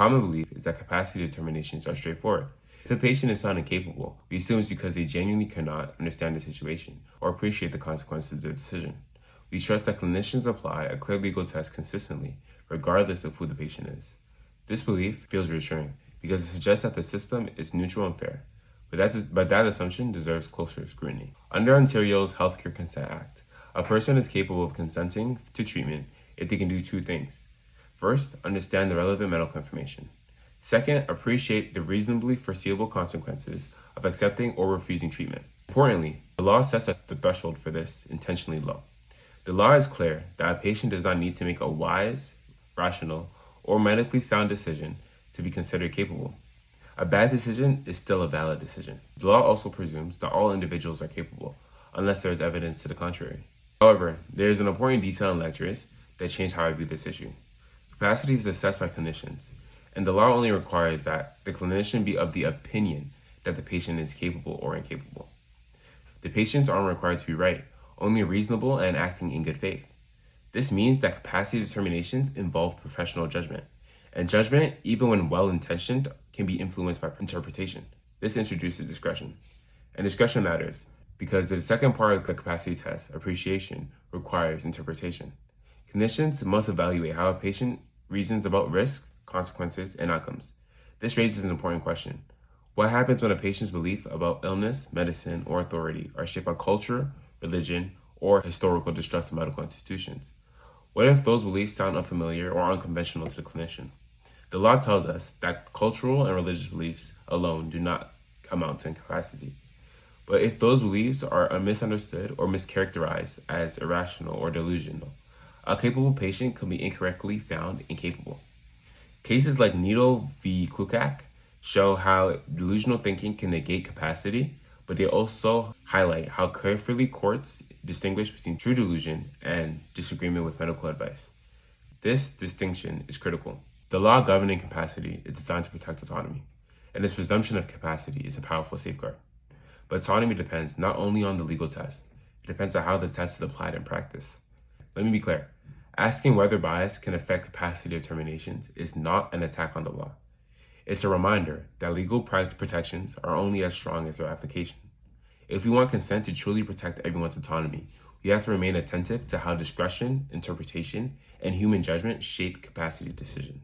common belief is that capacity determinations are straightforward. If a patient is found incapable, we assume it's because they genuinely cannot understand the situation or appreciate the consequences of their decision. We trust that clinicians apply a clear legal test consistently, regardless of who the patient is. This belief feels reassuring because it suggests that the system is neutral and fair, but that assumption deserves closer scrutiny. Under Ontario's Healthcare Consent Act, a person is capable of consenting to treatment if they can do two things. First, understand the relevant medical information. Second, appreciate the reasonably foreseeable consequences of accepting or refusing treatment. Importantly, the law sets the threshold for this intentionally low. The law is clear that a patient does not need to make a wise, rational, or medically sound decision to be considered capable. A bad decision is still a valid decision. The law also presumes that all individuals are capable, unless there is evidence to the contrary. However, there is an important detail in lectures that change how I view this issue. Capacity is assessed by clinicians, and the law only requires that the clinician be of the opinion that the patient is capable or incapable. The patients aren't required to be right, only reasonable and acting in good faith. This means that capacity determinations involve professional judgment, and judgment, even when well-intentioned, can be influenced by interpretation. This introduces discretion, and discretion matters because the second part of the capacity test, appreciation, requires interpretation. Clinicians must evaluate how a patient reasons about risk, consequences, and outcomes. This raises an important question. What happens when a patient's belief about illness, medicine, or authority are shaped by culture, religion, or historical distrust of medical institutions? What if those beliefs sound unfamiliar or unconventional to the clinician? The law tells us that cultural and religious beliefs alone do not amount to incapacity. But if those beliefs are misunderstood or mischaracterized as irrational or delusional, a capable patient could be incorrectly found incapable. Cases like Neto v. Klukach show how delusional thinking can negate capacity, but they also highlight how carefully courts distinguish between true delusion and disagreement with medical advice. This distinction is critical. The law governing capacity is designed to protect autonomy, and this presumption of capacity is a powerful safeguard. But autonomy depends not only on the legal test, it depends on how the test is applied in practice. Let me be clear. Asking whether bias can affect capacity determinations is not an attack on the law. It's a reminder that legal protections are only as strong as their application. If we want consent to truly protect everyone's autonomy, we have to remain attentive to how discretion, interpretation, and human judgment shape capacity decisions.